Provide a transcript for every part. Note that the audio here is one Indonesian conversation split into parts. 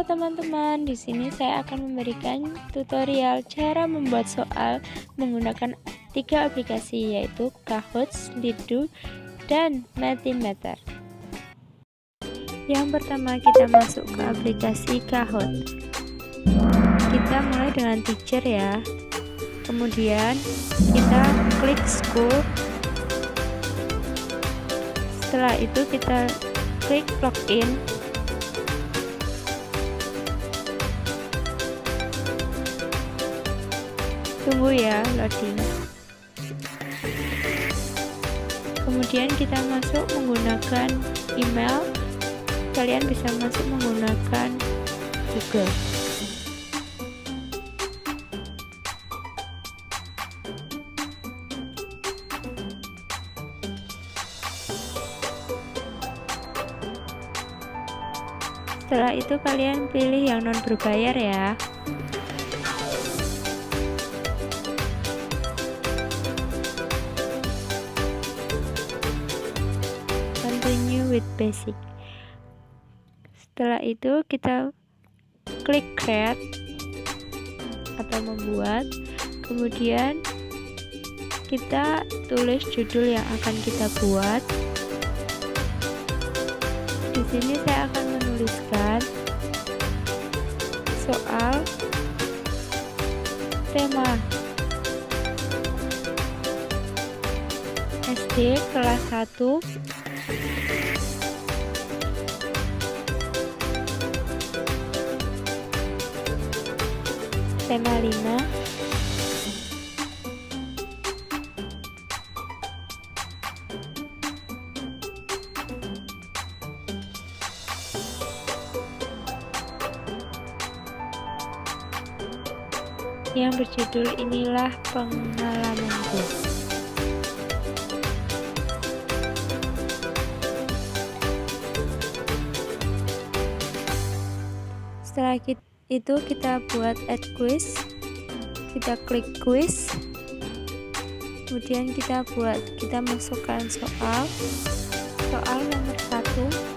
Halo teman-teman, di sini saya akan memberikan tutorial cara membuat soal menggunakan 3 aplikasi, yaitu Kahoot, Slido, dan Mentimeter. Yang pertama, kita masuk ke aplikasi Kahoot. Kita mulai dengan teacher ya. Kemudian kita klik school. Setelah itu kita klik login. Tunggu ya loading. Kemudian kita masuk menggunakan email. Kalian bisa masuk menggunakan Google. Setelah itu kalian pilih yang non berbayar ya. Continue with basic. Setelah itu kita klik create atau membuat. Kemudian kita tulis judul yang akan kita buat. Di sini saya akan menuliskan soal tema SD kelas 1 tema 5. Yang berjudul inilah pengalamanku. Setelah itu kita buat add quiz. Kita klik quiz. Kemudian kita masukkan soal nomor 1.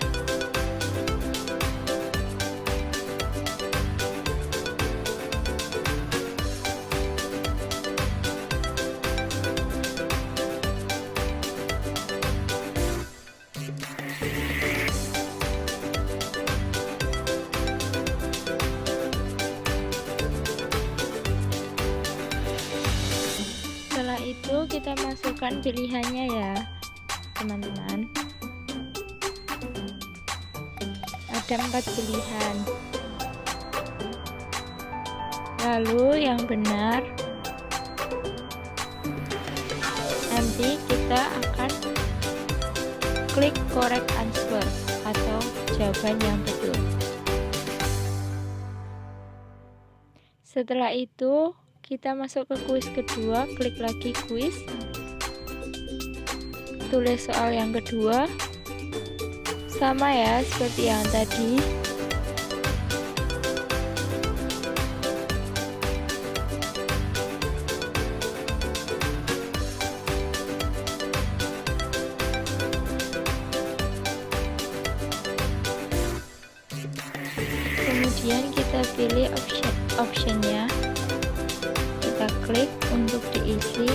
Setelah itu kita masukkan pilihannya ya teman-teman. Ada 4 pilihan. Lalu yang benar nanti kita akan klik correct answer atau jawaban yang betul. Setelah itu kita masuk ke kuis kedua, klik lagi kuis, tulis soal yang kedua, sama ya seperti yang tadi. Kemudian kita pilih optionnya. Kita klik untuk diisi.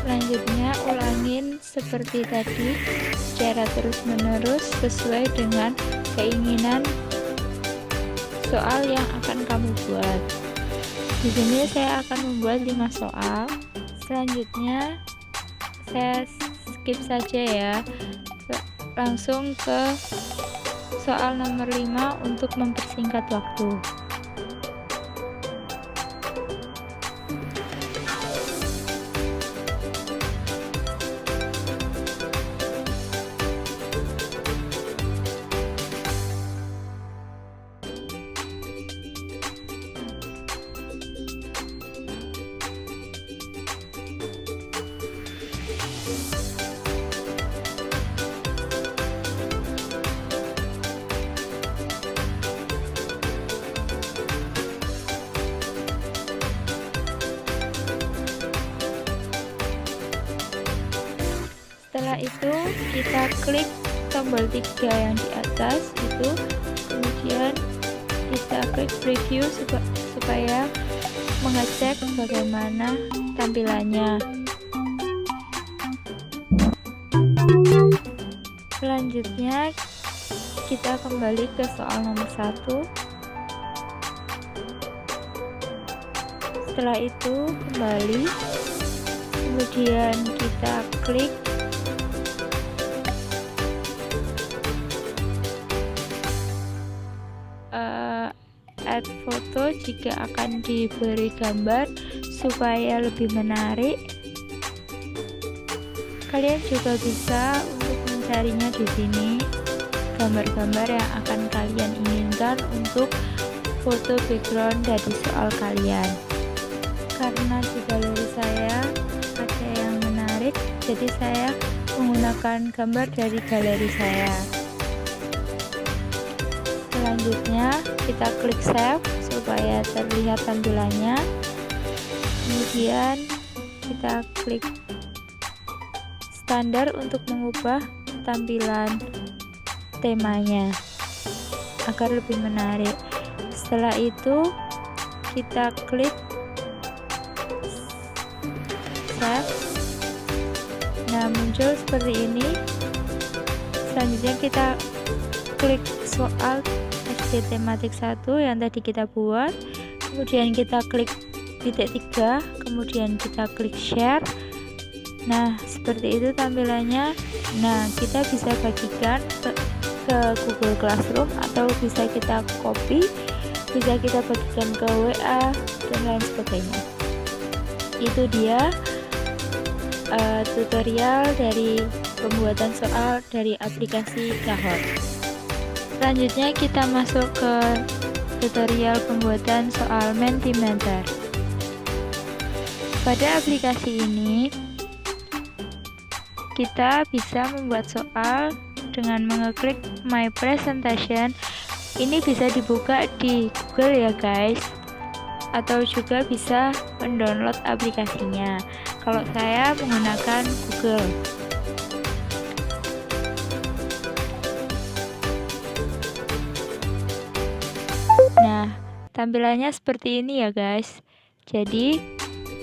Selanjutnya ulangin seperti tadi secara terus-menerus sesuai dengan keinginan soal yang akan kamu buat. Di sini saya akan membuat 5 soal. Selanjutnya saya skip saja ya. langsung ke soal nomor 5 untuk mempersingkat waktu. Setelah itu kita klik tombol 3 yang di atas itu, kemudian kita klik preview supaya mengecek bagaimana tampilannya. Selanjutnya kita kembali ke soal nomor 1. Setelah itu kembali, kemudian kita klik add foto jika akan diberi gambar supaya lebih menarik. Kalian juga bisa untuk mencarinya di sini, gambar-gambar yang akan kalian inginkan untuk foto background dari soal kalian. Karena di galeri saya ada yang menarik, jadi saya menggunakan gambar dari galeri saya. Selanjutnya kita klik save supaya terlihat tampilannya, kemudian kita klik standar untuk mengubah tampilan temanya agar lebih menarik. Setelah itu kita klik save. Nah, muncul seperti ini. Selanjutnya kita klik soal SD tematik 1 yang tadi kita buat, kemudian kita klik titik 3, kemudian kita klik share. Nah, seperti itu tampilannya. Nah, kita bisa bagikan ke Google Classroom atau bisa kita copy, bisa kita bagikan ke WA dan lain sebagainya. Itu dia tutorial dari pembuatan soal dari aplikasi Kahoot. Selanjutnya kita masuk ke tutorial pembuatan soal Mentimeter. Pada aplikasi ini kita bisa membuat soal dengan mengeklik My Presentation. Ini bisa dibuka di Google ya guys, atau juga bisa mendownload aplikasinya. Kalau saya menggunakan Google. Nah, tampilannya seperti ini ya guys. Jadi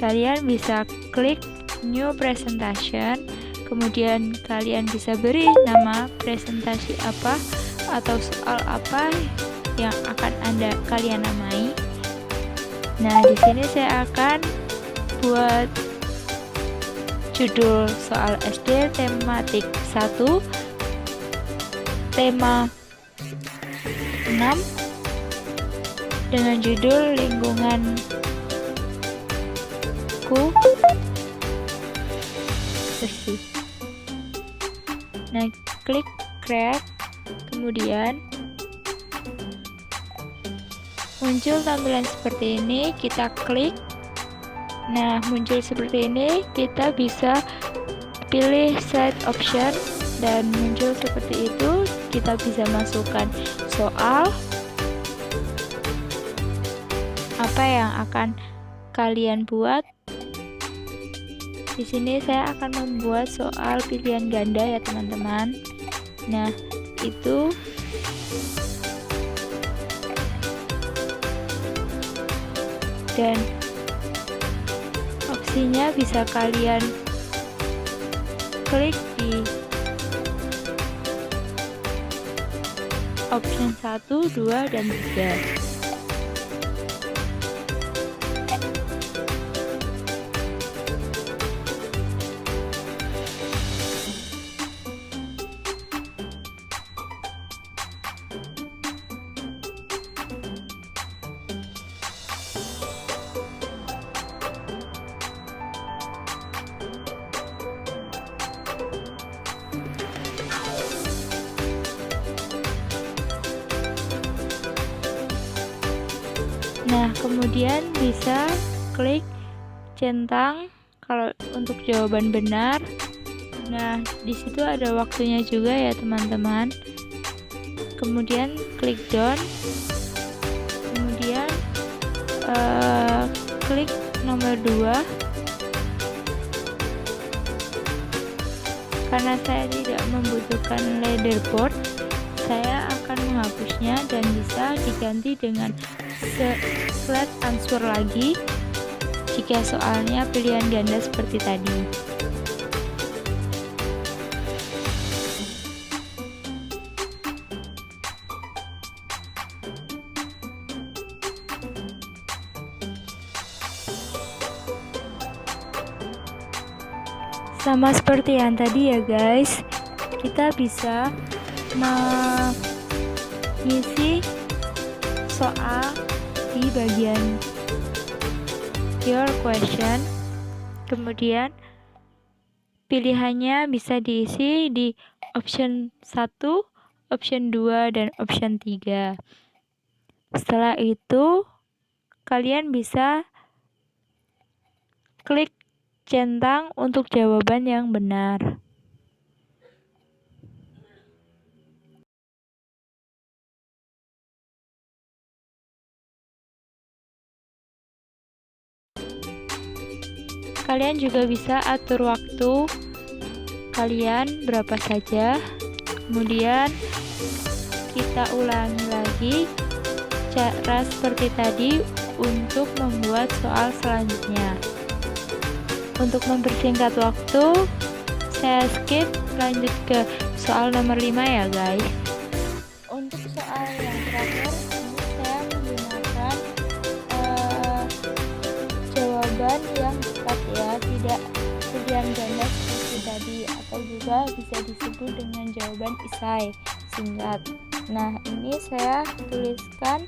kalian bisa klik New Presentation, kemudian kalian bisa beri nama presentasi apa atau soal apa yang akan kalian namai. Nah, di sini saya akan buat judul soal SD tematik 1, tema 6 dengan judul lingkunganku bersih. Nah, klik create, kemudian muncul tampilan seperti ini, kita klik. Nah, muncul seperti ini, kita bisa pilih side option dan muncul seperti itu. Kita bisa masukkan soal apa yang akan kalian buat. Di sini saya akan membuat soal pilihan ganda ya teman-teman. Nah, itu dan opsinya bisa kalian klik di option 1, 2, dan 3. Nah, kemudian bisa klik centang kalau untuk jawaban benar. Nah, di situ ada waktunya juga ya teman-teman. Kemudian klik done. Kemudian klik nomor 2. Karena saya tidak membutuhkan leaderboard, saya akan menghapusnya dan bisa diganti dengan flat answer lagi jika soalnya pilihan ganda seperti tadi. Sama seperti yang tadi ya guys, kita bisa mengisi soal di bagian your question, kemudian pilihannya bisa diisi di option 1, option 2, dan option 3. Setelah itu kalian bisa klik centang untuk jawaban yang benar. Kalian juga bisa atur waktu kalian berapa saja. Kemudian kita ulangi lagi cara seperti tadi untuk membuat soal selanjutnya. Untuk mempersingkat waktu, saya skip, lanjut ke soal nomor 5 ya guys. Untuk soal yang terakhir, ini saya menggunakan jawaban yang cepat ya, tidak pilihan ganda seperti tadi, atau juga bisa disebut dengan jawaban esai singkat. Nah, ini saya tuliskan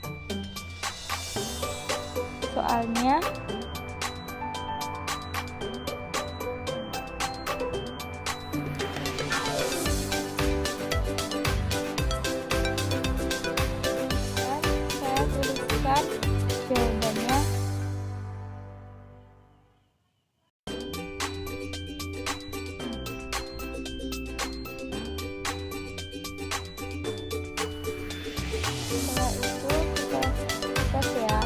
soalnya. Jawabannya setelah itu kita tes ya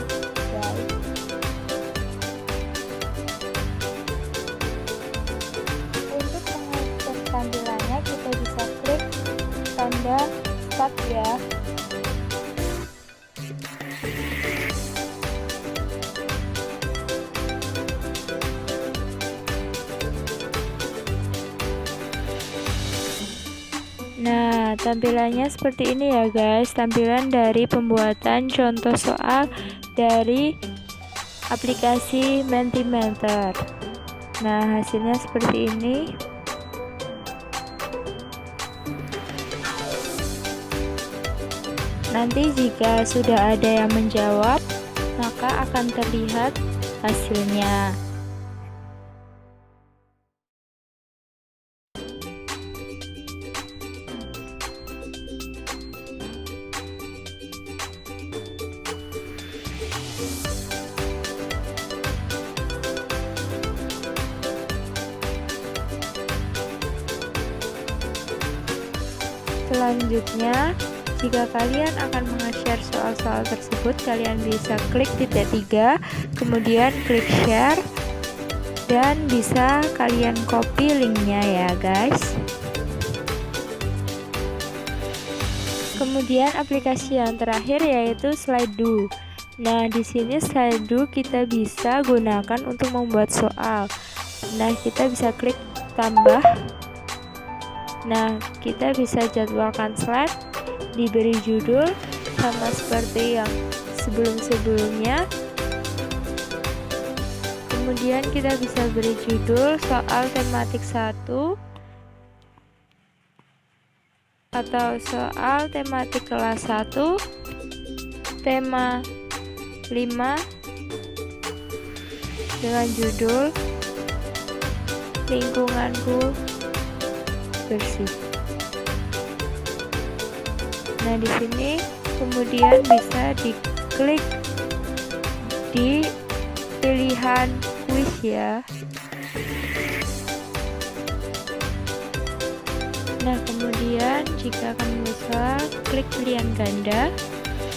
guys. Untuk mengecek tampilannya kita bisa klik tanda start ya. Nah, tampilannya seperti ini ya guys, tampilan dari pembuatan contoh soal dari aplikasi Mentimeter. Nah, hasilnya seperti ini. Nanti jika sudah ada yang menjawab, maka akan terlihat hasilnya. Selanjutnya, jika kalian akan menge-share soal-soal tersebut, kalian bisa klik titik 3, kemudian klik share, dan bisa kalian copy linknya ya guys. Kemudian aplikasi yang terakhir yaitu Slido. Nah, di sini Slido kita bisa gunakan untuk membuat soal. Nah, kita bisa klik tambah. Nah, kita bisa jadwalkan slide, diberi judul sama seperti yang sebelum-sebelumnya. Kemudian kita bisa beri judul soal tematik 1 atau soal tematik kelas 1, tema 5 dengan judul lingkunganku bersih. Nah, di sini kemudian bisa diklik di pilihan quiz ya. Nah, kemudian jika kamu bisa klik pilihan ganda,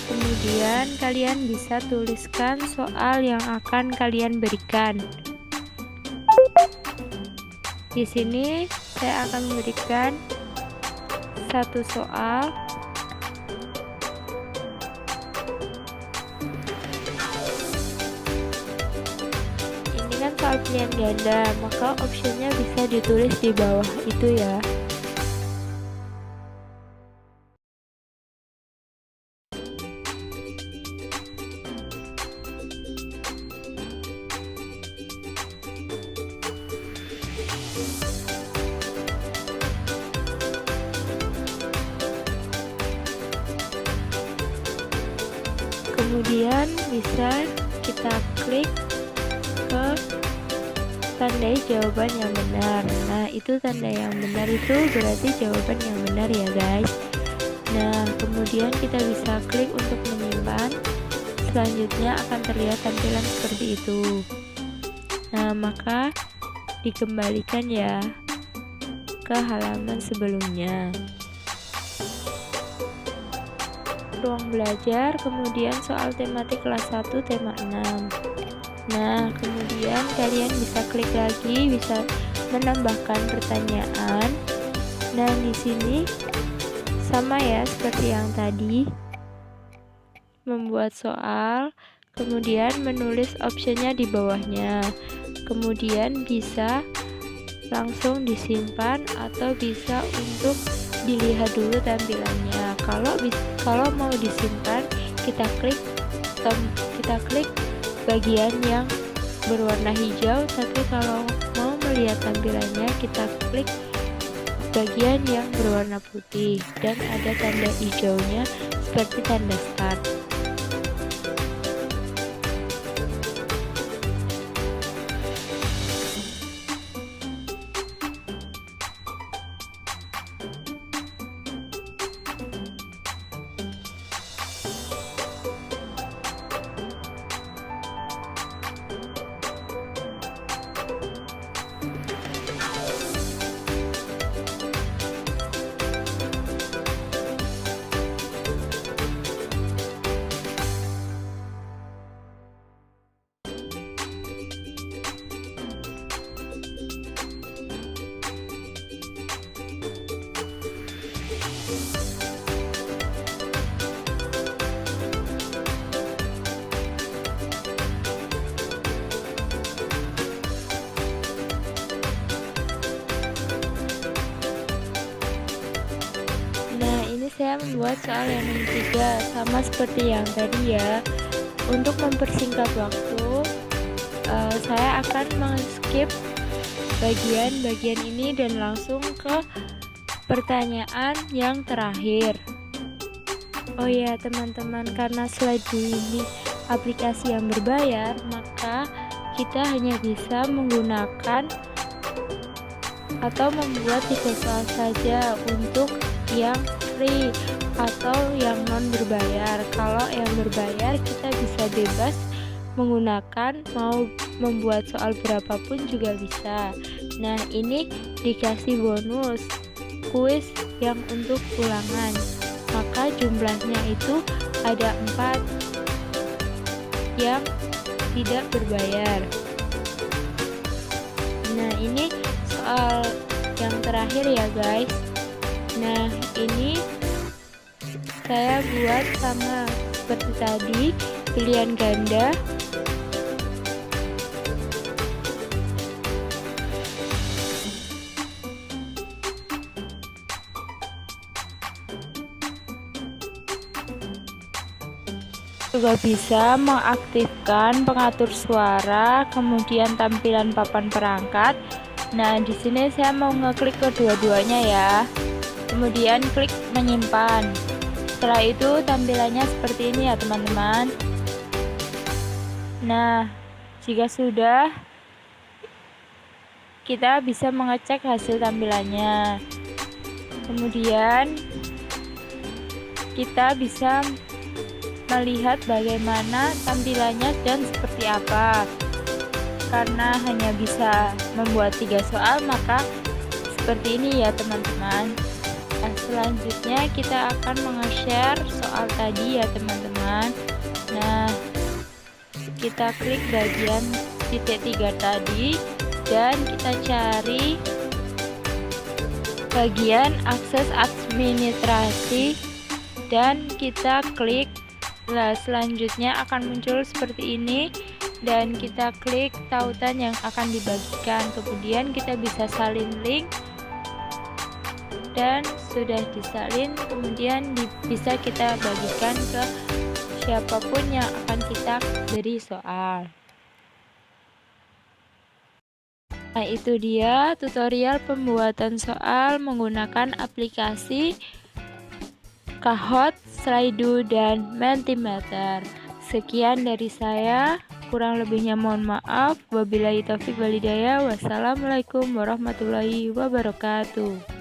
kemudian kalian bisa tuliskan soal yang akan kalian berikan. Di sini saya akan memberikan satu soal. Ini kan soal pilihan ganda, maka optionnya bisa ditulis di bawah itu ya. Kemudian bisa kita klik ke tandai jawaban yang benar. Nah, itu tanda yang benar itu berarti jawaban yang benar ya guys. Nah, kemudian kita bisa klik untuk menyimpan. Selanjutnya akan terlihat tampilan seperti itu. Nah, maka dikembalikan ya ke halaman sebelumnya. Ruang belajar, kemudian soal tematik kelas 1 tema 6. Nah, kemudian kalian bisa klik lagi, bisa menambahkan pertanyaan. Nah, di sini sama ya seperti yang tadi. Membuat soal, kemudian menulis optionnya di bawahnya. Kemudian bisa langsung disimpan atau bisa untuk dilihat dulu tampilannya. Kalau mau disimpan, kita klik bagian yang berwarna hijau, tapi kalau mau melihat tampilannya, kita klik bagian yang berwarna putih dan ada tanda hijaunya seperti tanda start. Saya membuat soal yang ketiga sama seperti yang tadi ya. Untuk mempersingkat waktu, saya akan men-skip bagian-bagian ini dan langsung ke pertanyaan yang terakhir. Oh ya teman-teman, karena Slido ini aplikasi yang berbayar, maka kita hanya bisa menggunakan atau membuat 3 soal saja untuk yang free atau yang non berbayar. Kalau yang berbayar kita bisa bebas menggunakan, mau membuat soal berapapun juga bisa. Nah, ini dikasih bonus kuis yang untuk ulangan, maka jumlahnya itu ada 4 yang tidak berbayar. Nah, ini soal yang terakhir ya guys. Nah, ini saya buat sama seperti tadi, pilihan ganda. Juga bisa mengaktifkan pengatur suara, kemudian tampilan papan perangkat. Nah, di sini saya mau ngeklik kedua-duanya ya. Kemudian klik menyimpan. Setelah itu tampilannya seperti ini ya teman-teman. Nah, jika sudah, kita bisa mengecek hasil tampilannya. Kemudian kita bisa melihat bagaimana tampilannya dan seperti apa. Karena hanya bisa membuat 3 soal, maka seperti ini ya teman-teman. Nah, selanjutnya kita akan meng-share soal tadi ya teman-teman. Nah, kita klik bagian titik 3 tadi dan kita cari bagian akses administrasi dan kita klik. Nah, selanjutnya akan muncul seperti ini dan kita klik tautan yang akan dibagikan. Kemudian kita bisa salin link dan sudah disalin, kemudian bisa kita bagikan ke siapapun yang akan kita beri soal. Nah, itu dia tutorial pembuatan soal menggunakan aplikasi Kahoot, Slido, dan Mentimeter. Sekian dari saya, kurang lebihnya mohon maaf. Wabillahi taufik walhidayah. Wassalamualaikum warahmatullahi wabarakatuh.